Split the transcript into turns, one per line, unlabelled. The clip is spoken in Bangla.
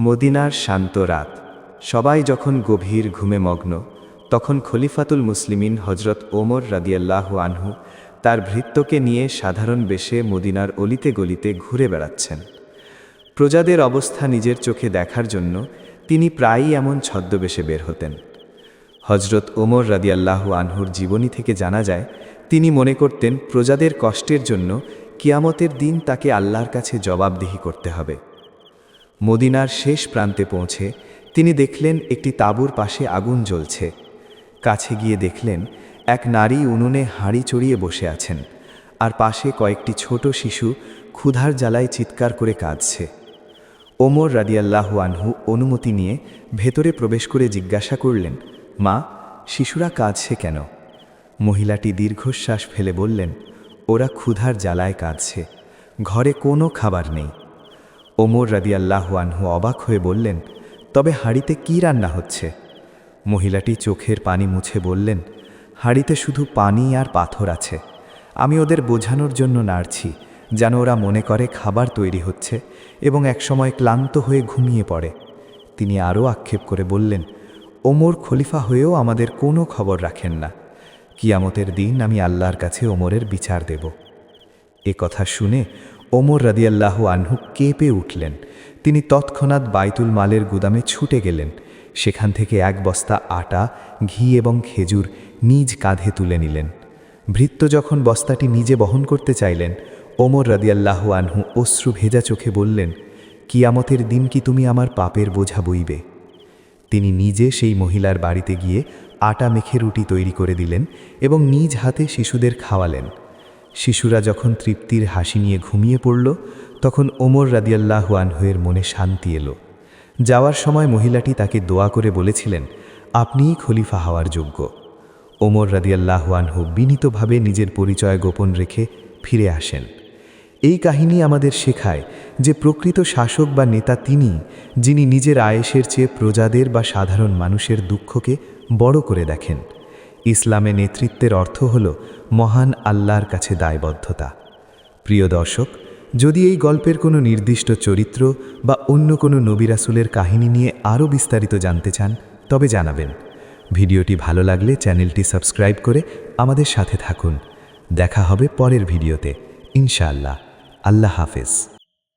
মদিনার শান্ত রাত। সবাই যখন গভীর ঘুমে মগ্ন, তখন খলিফাতুল মুসলিমিন হজরত ওমর রাদিয়াল্লাহু আনহু তার ভৃত্যকে নিয়ে সাধারণ বেশে মদিনার অলিতে গলিতে ঘুরে বেড়াচ্ছেন। প্রজাদের অবস্থা নিজের চোখে দেখার জন্য তিনি প্রায়ই এমন ছদ্মবেশে বের হতেন। হজরত ওমর রাদিয়াল্লাহু আনহুর জীবনী থেকে জানা যায়, তিনি মনে করতেন প্রজাদের কষ্টের জন্য কিয়ামতের দিন তাকে আল্লাহর কাছে জবাবদিহি করতে হবে। মদিনার শেষ প্রান্তে পৌঁছে তিনি দেখলেন একটি তাঁবুর পাশে আগুন জ্বলছে। কাছে গিয়ে দেখলেন এক নারী উনুনে হাঁড়ি চড়িয়ে বসে আছেন, আর পাশে কয়েকটি ছোট শিশু ক্ষুধার জ্বালায় চিৎকার করে কাঁদছে। ওমর রাদিয়াল্লাহু আনহু অনুমতি নিয়ে ভেতরে প্রবেশ করে জিজ্ঞাসা করলেন, মা, শিশুরা কাঁদছে কেন? মহিলাটি দীর্ঘশ্বাস ফেলে বললেন, ওরা ক্ষুধার জ্বালায় কাঁদছে, ঘরে কোনো খাবার নেই। ওমর রাদিয়াল্লাহু আনহু অবাক হয়ে বললেন, তবে হাঁড়িতে কি রান্না হচ্ছে? মহিলাটি চোখের পানি মুছে বললেন, হাঁড়িতে শুধু পানি আর পাথর আছে। আমি ওদের বোঝানোর জন্য নাড়ছি, যেন ওরা মনে করে খাবার তৈরি হচ্ছে এবং একসময় ক্লান্ত হয়ে ঘুমিয়ে পড়ে। তিনি আরও আক্ষেপ করে বললেন, ওমর খলিফা হয়েও আমাদের কোনো খবর রাখেন না। কিয়ামতের দিন আমি আল্লাহর কাছে ওমরের বিচার দেব। এ কথা শুনে ওমর রাদিয়াল্লাহু আনহু কেঁপে উঠলেন। তিনি তৎক্ষণাৎ বাইতুল মালের গুদামে ছুটে গেলেন। সেখান থেকে এক বস্তা আটা, ঘি এবং খেজুর নিজ কাঁধে তুলে নিলেন। ভৃত্য যখন বস্তাটি নিজে বহন করতে চাইলেন, ওমর রাদিয়াল্লাহু আনহু অশ্রু ভেজা চোখে বললেন, কিয়ামতের দিন কি তুমি আমার পাপের বোঝা বইবে? তিনি নিজে সেই মহিলার বাড়িতে গিয়ে আটা মেখে রুটি তৈরি করে দিলেন এবং নিজ হাতে শিশুদের খাওয়ালেন। শিশুরা যখন তৃপ্তির হাসি নিয়ে ঘুমিয়ে পড়ল, তখন ওমর রাদিয়াল্লাহু আনহুয়ের মনে শান্তি এলো। যাওয়ার সময় মহিলাটি তাকে দোয়া করে বলেছিলেন, আপনিই খলিফা হওয়ার যোগ্য। ওমর রাদিয়াল্লাহু আনহু বিনীতভাবে নিজের পরিচয় গোপন রেখে ফিরে আসেন। এই কাহিনী আমাদের শেখায় যে প্রকৃত শাসক বা নেতা তিনি, যিনি নিজের আয়েশের চেয়ে প্রজাদের বা সাধারণ মানুষের দুঃখকে বড় করে দেখেন। ইসলামে নেতৃত্বের অর্থ হল মহান আল্লাহর কাছে দায়বদ্ধতা। প্রিয় দর্শক, যদি এই গল্পের কোনো নির্দিষ্ট চরিত্র বা অন্য কোনো নবী রাসূলের কাহিনী নিয়ে আরও বিস্তারিত জানতে চান, তবে জানাবেন। ভিডিওটি ভালো লাগলে চ্যানেলটি সাবস্ক্রাইব করে আমাদের সাথে থাকুন। দেখা হবে পরের ভিডিওতে ইনশাআল্লাহ। আল্লাহ হাফেজ।